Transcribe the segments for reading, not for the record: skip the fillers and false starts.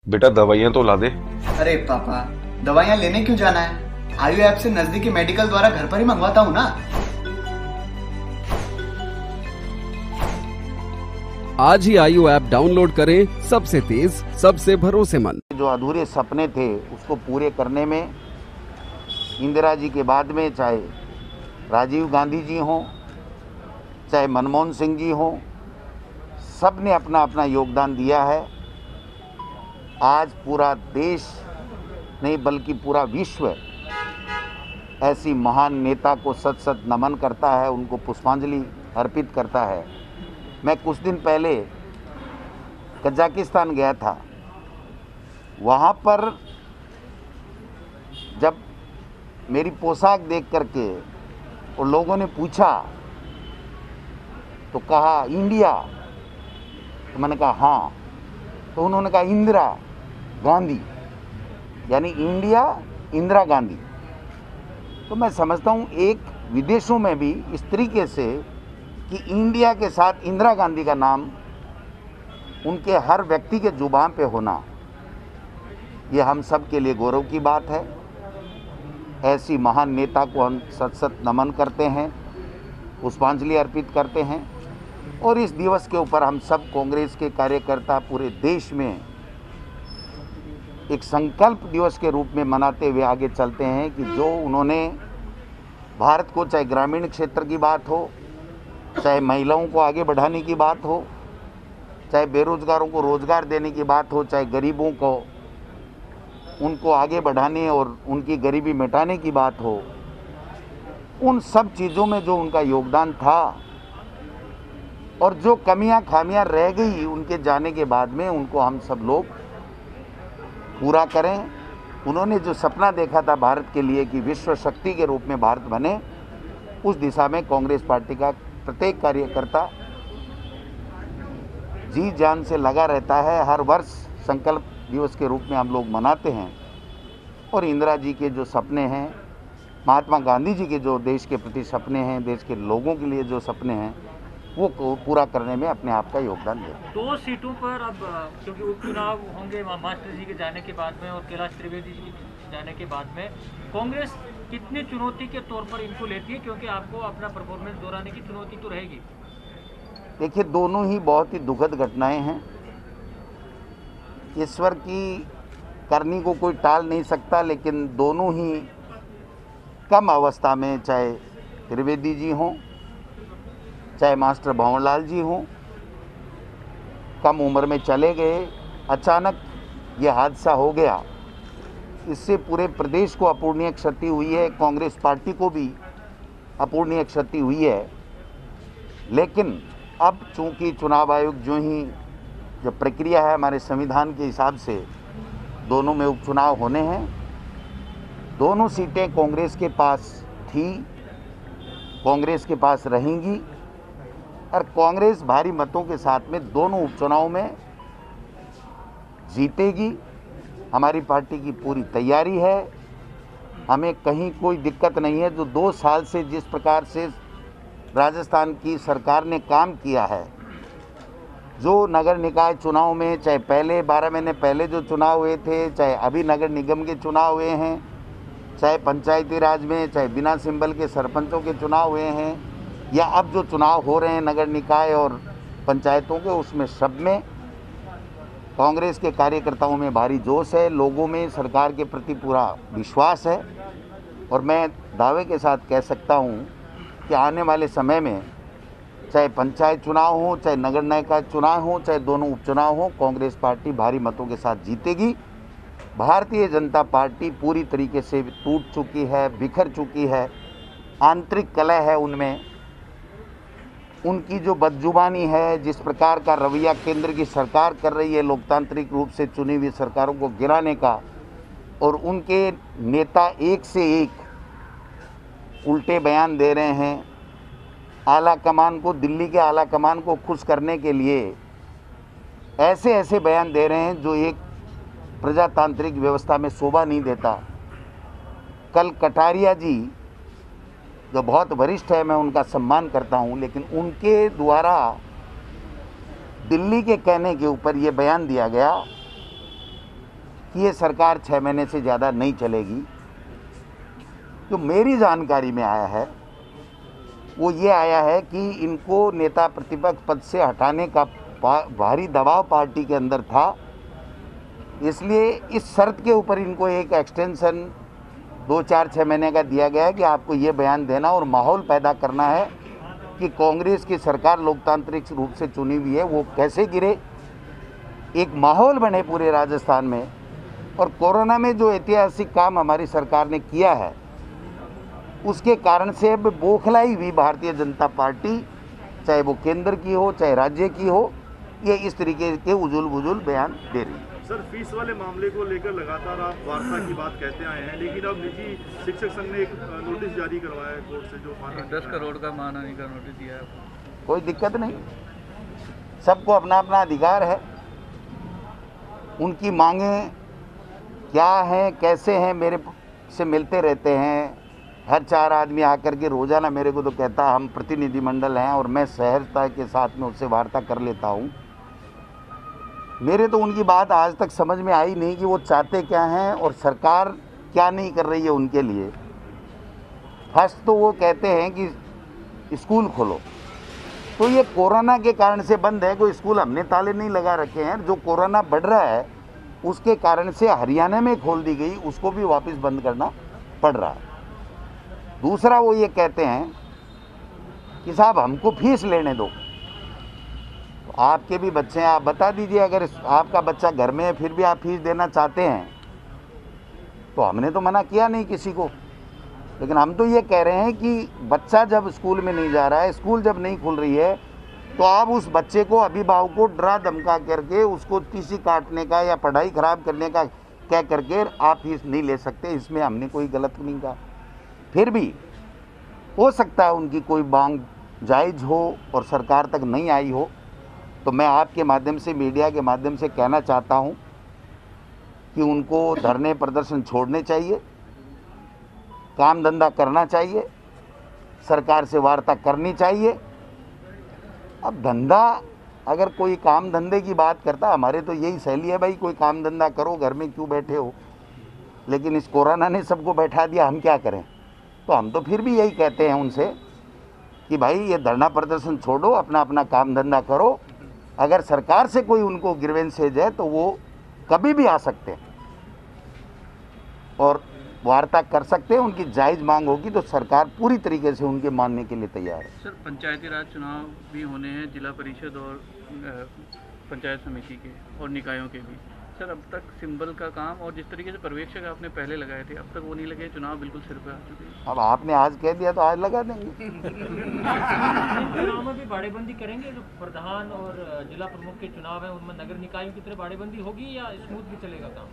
बेटा दवाइयाँ तो ला दे। अरे पापा, दवाइयाँ लेने क्यों जाना है? आयु ऐप से नजदीकी मेडिकल द्वारा घर पर ही मंगवाता हूँ ना। आज ही आयु ऐप डाउनलोड करें, सबसे तेज, सबसे भरोसेमंद। जो अधूरे सपने थे उसको पूरे करने में इंदिरा जी के बाद में चाहे राजीव गांधी जी हों, चाहे मनमोहन सिंह जी हों, सब ने अपना अपना योगदान दिया है। आज पूरा देश नहीं बल्कि पूरा विश्व ऐसी महान नेता को सत सत नमन करता है, उनको पुष्पांजलि अर्पित करता है। मैं कुछ दिन पहले कजाकिस्तान गया था। वहाँ पर जब मेरी पोशाक देख करके और लोगों ने पूछा तो कहा इंडिया, तो मैंने कहा हाँ। तो उन्होंने कहा इंदिरा गांधी, यानी इंडिया इंदिरा गांधी। तो मैं समझता हूँ एक विदेशों में भी इस तरीके से कि इंडिया के साथ इंदिरा गांधी का नाम उनके हर व्यक्ति के जुबान पे होना, ये हम सब के लिए गौरव की बात है। ऐसी महान नेता को हम सत सत नमन करते हैं, पुष्पांजलि अर्पित करते हैं। और इस दिवस के ऊपर हम सब कांग्रेस के कार्यकर्ता पूरे देश में एक संकल्प दिवस के रूप में मनाते हुए आगे चलते हैं कि जो उन्होंने भारत को, चाहे ग्रामीण क्षेत्र की बात हो, चाहे महिलाओं को आगे बढ़ाने की बात हो, चाहे बेरोजगारों को रोजगार देने की बात हो, चाहे गरीबों को उनको आगे बढ़ाने और उनकी गरीबी मिटाने की बात हो, उन सब चीज़ों में जो उनका योगदान था और जो कमियां खामियां रह गई उनके जाने के बाद में, उनको हम सब लोग पूरा करें। उन्होंने जो सपना देखा था भारत के लिए कि विश्व शक्ति के रूप में भारत बने, उस दिशा में कांग्रेस पार्टी का प्रत्येक कार्यकर्ता जी जान से लगा रहता है। हर वर्ष संकल्प दिवस के रूप में हम लोग मनाते हैं और इंदिरा जी के जो सपने हैं, महात्मा गांधी जी के जो देश के प्रति सपने हैं, देश के लोगों के लिए जो सपने हैं, वो पूरा करने में अपने आप का योगदान दें। 2 सीटों पर अब क्योंकि उपचुनाव होंगे मास्टर जी के जाने के बाद में और कैलाश त्रिवेदी जी के जाने के बाद में, कांग्रेस कितनी चुनौती के तौर पर इनको लेती है, क्योंकि आपको अपना परफॉर्मेंस दोहराने की चुनौती तो रहेगी? देखिए, दोनों ही बहुत ही दुखद घटनाएं हैं। ईश्वर की करनी को कोई टाल नहीं सकता, लेकिन दोनों ही कम अवस्था में, चाहे त्रिवेदी जी हों, चाहे मास्टर भंवरलाल जी हों, कम उम्र में चले गए। अचानक ये हादसा हो गया, इससे पूरे प्रदेश को अपूरणीय क्षति हुई है, कांग्रेस पार्टी को भी अपूरणीय क्षति हुई है। लेकिन अब चूंकि चुनाव आयोग जो प्रक्रिया है हमारे संविधान के हिसाब से, दोनों में उपचुनाव होने हैं। दोनों सीटें कांग्रेस के पास थी, कांग्रेस के पास रहेंगी और कांग्रेस भारी मतों के साथ में दोनों उपचुनाव में जीतेगी। हमारी पार्टी की पूरी तैयारी है, हमें कहीं कोई दिक्कत नहीं है। जो 2 साल से जिस प्रकार से राजस्थान की सरकार ने काम किया है, जो नगर निकाय चुनाव में, चाहे पहले 12 महीने पहले जो चुनाव हुए थे, चाहे अभी नगर निगम के चुनाव हुए हैं, चाहे पंचायती राज में, चाहे बिना सिंबल के सरपंचों के चुनाव हुए हैं, या अब जो चुनाव हो रहे हैं नगर निकाय और पंचायतों के, उसमें सब में कांग्रेस के कार्यकर्ताओं में भारी जोश है, लोगों में सरकार के प्रति पूरा विश्वास है। और मैं दावे के साथ कह सकता हूँ कि आने वाले समय में चाहे पंचायत चुनाव हो, चाहे नगर निकाय चुनाव हो, चाहे दोनों उपचुनाव हो, कांग्रेस पार्टी भारी मतों के साथ जीतेगी। भारतीय जनता पार्टी पूरी तरीके से टूट चुकी है, बिखर चुकी है, आंतरिक कलह है उनमें। उनकी जो बदजुबानी है, जिस प्रकार का रवैया केंद्र की सरकार कर रही है लोकतांत्रिक रूप से चुनी हुई सरकारों को गिराने का, और उनके नेता एक से एक उल्टे बयान दे रहे हैं, आला कमान को, दिल्ली के आला कमान को खुश करने के लिए ऐसे ऐसे बयान दे रहे हैं जो एक प्रजातांत्रिक व्यवस्था में शोभा नहीं देता। कल कटारिया जी, जो बहुत वरिष्ठ है, मैं उनका सम्मान करता हूं, लेकिन उनके द्वारा दिल्ली के कहने के ऊपर ये बयान दिया गया कि ये सरकार 6 महीने से ज़्यादा नहीं चलेगी। तो मेरी जानकारी में आया है वो ये आया है कि इनको नेता प्रतिपक्ष पद से हटाने का भारी दबाव पार्टी के अंदर था, इसलिए इस शर्त के ऊपर इनको एक एक्सटेंशन 2-4-6 महीने का दिया गया है कि आपको ये बयान देना और माहौल पैदा करना है कि कांग्रेस की सरकार लोकतांत्रिक रूप से चुनी हुई है वो कैसे गिरे, एक माहौल बने पूरे राजस्थान में। और कोरोना में जो ऐतिहासिक काम हमारी सरकार ने किया है उसके कारण से अब बौखलाई हुई भारतीय जनता पार्टी, चाहे वो केंद्र की हो चाहे राज्य की हो, ये इस तरीके के उजुल बुजुल बयान दे रही है। सर, फीस वाले मामले को लेकर लगातार आप वार्ता की बात कहते आए हैं, लेकिन अब निजी शिक्षक संघ ने एक नोटिस जारी करवाया है कोर्ट से, जो 10 करोड़ का मानहानि का नोटिस दिया है। कोई दिक्कत नहीं, सबको अपना अपना अधिकार है। उनकी मांगें क्या हैं कैसे हैं मेरे से मिलते रहते हैं। हर 4 आदमी आकर के रोज़ाना मेरे को तो कहता हम प्रतिनिधिमंडल हैं और मैं सहजता के साथ में उससे वार्ता कर लेता हूँ। मेरे तो उनकी बात आज तक समझ में आई नहीं कि वो चाहते क्या हैं और सरकार क्या नहीं कर रही है उनके लिए। फर्स्ट तो वो कहते हैं कि स्कूल खोलो, तो ये कोरोना के कारण से बंद है, कोई स्कूल हमने ताले नहीं लगा रखे हैं। जो कोरोना बढ़ रहा है उसके कारण से हरियाणा में खोल दी गई, उसको भी वापस बंद करना पड़ रहा है। दूसरा वो ये कहते हैं कि साहब हमको फीस लेने दो। तो आपके भी बच्चे हैं, आप बता दीजिए, अगर आपका बच्चा घर में है फिर भी आप फीस देना चाहते हैं तो हमने तो मना किया नहीं किसी को, लेकिन हम तो ये कह रहे हैं कि बच्चा जब स्कूल में नहीं जा रहा है, स्कूल जब नहीं खुल रही है, तो आप उस बच्चे को, अभिभावक को डरा धमका करके उसको टीसी काटने का या पढ़ाई खराब करने का कह करके आप फीस नहीं ले सकते। इसमें हमने कोई गलत नहीं कहा। फिर भी हो सकता है उनकी कोई मांग जायज़ हो और सरकार तक नहीं आई हो, तो मैं आपके माध्यम से, मीडिया के माध्यम से कहना चाहता हूं कि उनको धरने प्रदर्शन छोड़ने चाहिए, काम धंधा करना चाहिए, सरकार से वार्ता करनी चाहिए। अब धंधा, अगर कोई काम धंधे की बात करता, हमारे तो यही शैली है भाई, कोई काम धंधा करो, घर में क्यों बैठे हो। लेकिन इस कोरोना ने सबको बैठा दिया, हम क्या करें। तो हम तो फिर भी यही कहते हैं उनसे कि भाई ये धरना प्रदर्शन छोड़ो, अपना अपना काम धंधा करो। अगर सरकार से कोई उनको ग्रीवेंसेज है तो वो कभी भी आ सकते हैं और वार्ता कर सकते हैं। उनकी जायज़ मांग होगी तो सरकार पूरी तरीके से उनके मानने के लिए तैयार है। सर, पंचायती राज चुनाव भी होने हैं, जिला परिषद और पंचायत समिति के और निकायों के भी। सर, अब तक सिंबल का काम और जिस तरीके से पर्यवेक्षक आपने पहले लगाए थे, अब तक वो नहीं लगे, चुनाव बिल्कुल सिर पे आ चुके हैं। अब आपने आज कह दिया तो आज लगा देंगे। चुनाव में भी बाड़ेबंदी करेंगे, जो प्रधान और जिला प्रमुख के चुनाव है उनमें नगर निकायों की तरह बाड़ेबंदी होगी या स्मूथ भी चलेगा काम?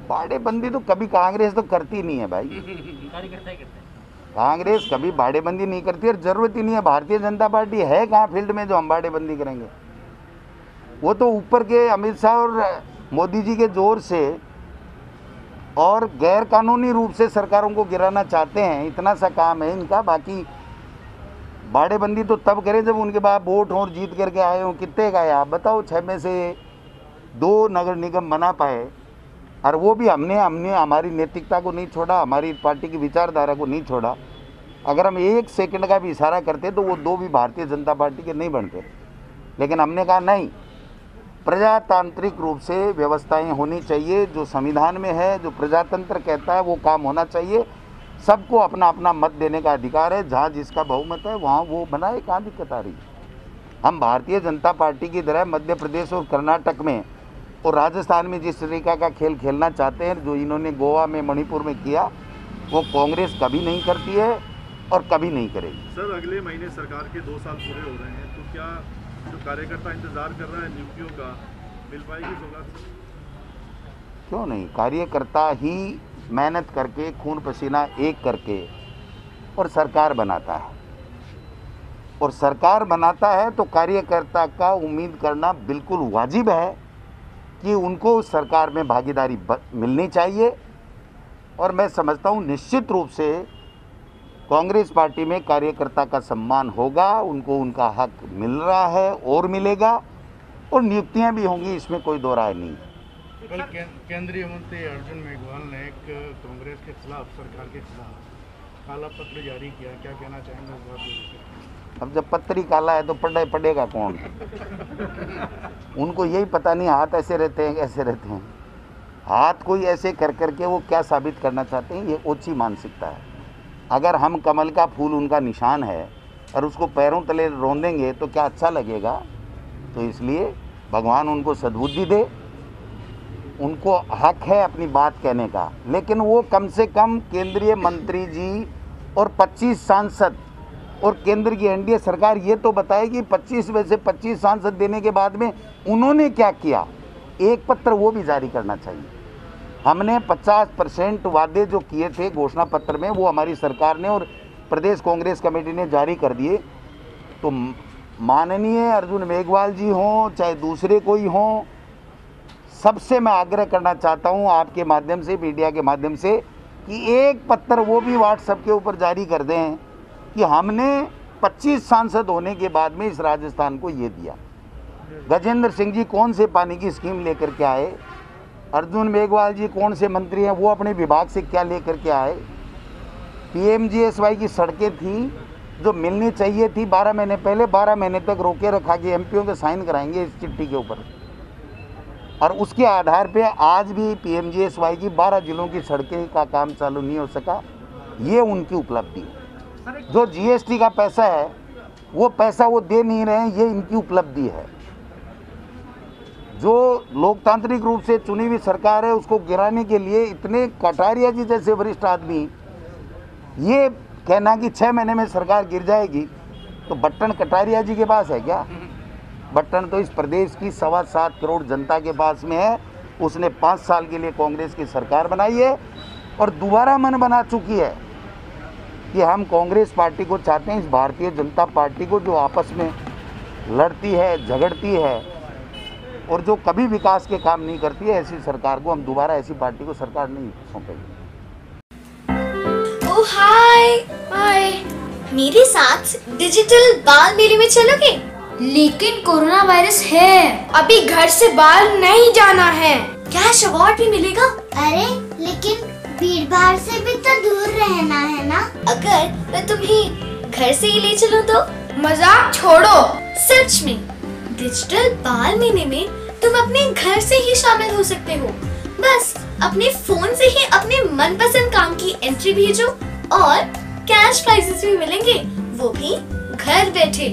बाड़ेबंदी तो कभी कांग्रेस तो करती नहीं है भाई, कार्यकर्ता ही करते हैं। कांग्रेस कभी बाड़ेबंदी नहीं करती और जरूरत ही नहीं है। भारतीय जनता पार्टी है कहाँ फील्ड में जो हम बाड़ेबंदी करेंगे। वो तो ऊपर के अमित शाह और मोदी जी के जोर से और गैर कानूनी रूप से सरकारों को गिराना चाहते हैं, इतना सा काम है इनका। बाकी बाड़ेबंदी तो तब करें जब उनके बाद वोट हो और जीत करके आए हों। कितने का है आप बताओ, 6 में से 2 नगर निगम बना पाए, और वो भी हमने हमारी नैतिकता को नहीं छोड़ा, हमारी पार्टी की विचारधारा को नहीं छोड़ा। अगर हम 1 सेकंड का भी इशारा करते तो वो 2 भी भारतीय जनता पार्टी के नहीं बनते। लेकिन हमने कहा नहीं, प्रजातांत्रिक रूप से व्यवस्थाएं होनी चाहिए, जो संविधान में है, जो प्रजातंत्र कहता है वो काम होना चाहिए। सबको अपना अपना मत देने का अधिकार है, जहाँ जिसका बहुमत है वहाँ वो बनाए, कहाँ दिक्कत आ रही है। हम भारतीय जनता पार्टी की तरह मध्य प्रदेश और कर्नाटक में और राजस्थान में जिस तरीका का खेल खेलना चाहते हैं, जो इन्होंने गोवा में, मणिपुर में किया, वो कांग्रेस कभी नहीं करती है और कभी नहीं करेगी। सर, अगले महीने सरकार के 2 साल पूरे हो रहे हैं, तो क्या जो कार्यकर्ता इंतजार कर रहा है नियुक्तियों का, मिल पाएगी सौगात? क्यों नहीं, कार्यकर्ता ही मेहनत करके, खून पसीना एक करके और सरकार बनाता है। और सरकार बनाता है तो कार्यकर्ता का उम्मीद करना बिल्कुल वाजिब है कि उनको उस सरकार में भागीदारी मिलनी चाहिए। और मैं समझता हूँ निश्चित रूप से कांग्रेस पार्टी में कार्यकर्ता का सम्मान होगा, उनको उनका हक मिल रहा है और मिलेगा, और नियुक्तियां भी होंगी, इसमें कोई दो राय नहीं है। कल केंद्रीय मंत्री अर्जुन मेघवाल ने एक कांग्रेस के खिलाफ, सरकार के खिलाफ काला पत्र जारी किया, क्या कहना चाहेंगे इस बात में? अब जब पत्र ही काला है तो पढ़ेगा कौन? उनको यही पता नहीं हाथ ऐसे रहते हैं कैसे रहते हैं। हाथ कोई ऐसे कर करके वो क्या साबित करना चाहते हैं, ये ओछी मानसिकता है। अगर हम कमल का फूल उनका निशान है और उसको पैरों तले रौंदेंगे तो क्या अच्छा लगेगा? तो इसलिए भगवान उनको सद्बुद्धि दे, उनको हक है अपनी बात कहने का, लेकिन वो कम से कम केंद्रीय मंत्री जी और 25 सांसद और केंद्र की एनडीए सरकार ये तो बताए कि 25 में से 25 सांसद देने के बाद में उन्होंने क्या किया, एक पत्र वो भी जारी करना चाहिए। हमने 50% वादे जो किए थे घोषणा पत्र में वो हमारी सरकार ने और प्रदेश कांग्रेस कमेटी ने जारी कर दिए। तो माननीय अर्जुन मेघवाल जी हों चाहे दूसरे कोई हों, सबसे मैं आग्रह करना चाहता हूं आपके माध्यम से, मीडिया के माध्यम से, कि एक पत्र वो भी व्हाट्सएप के ऊपर जारी कर दें कि हमने 25 सांसद होने के बाद में इस राजस्थान को ये दिया। गजेंद्र सिंह जी कौन से पानी की स्कीम लेकर के आए, अर्जुन मेघवाल जी कौन से मंत्री हैं, वो अपने विभाग से क्या लेकर के आए। पीएमजीएसवाई की सड़कें थी जो मिलनी चाहिए थी 12 महीने पहले, 12 महीने तक रोके रखा कि एमपीओ के साइन कराएंगे इस चिट्ठी के ऊपर, और उसके आधार पे आज भी पीएमजीएसवाई की 12 जिलों की सड़कें का काम चालू नहीं हो सका। ये उनकी उपलब्धि है। जो जीएसटी का पैसा है वो पैसा वो दे नहीं रहे हैं, ये इनकी उपलब्धि है। जो लोकतांत्रिक रूप से चुनी हुई सरकार है उसको गिराने के लिए इतने कटारिया जी जैसे वरिष्ठ आदमी ये कहना कि 6 महीने में सरकार गिर जाएगी, तो बटन कटारिया जी के पास है क्या? बटन तो इस प्रदेश की 7.25 करोड़ जनता के पास में है। उसने 5 साल के लिए कांग्रेस की सरकार बनाई है और दोबारा मन बना चुकी है कि हम कांग्रेस पार्टी को चाहते हैं, इस भारतीय जनता पार्टी को जो आपस में लड़ती है, झगड़ती है और जो कभी विकास के काम नहीं करती है, ऐसी सरकार को हम दोबारा ऐसी पार्टी को सरकार नहीं सौंपेंगे। ओह हाय हाय, मेरे साथ डिजिटल बाल मेले में चलोगे? लेकिन कोरोना वायरस है, अभी घर से बाहर नहीं जाना है। कैश अवार्ड भी मिलेगा। अरे लेकिन भीड़ भाड़ से भी तो दूर रहना है ना। अगर मैं तुम्हें घर से ही ले चलूं तो? मजाक छोड़ो, सच में डिजिटल बाल मेले में तुम अपने घर से ही शामिल हो सकते हो। बस अपने फोन से ही अपने मनपसंद काम की एंट्री भेजो और कैश प्राइजेस भी मिलेंगे, वो भी घर बैठे।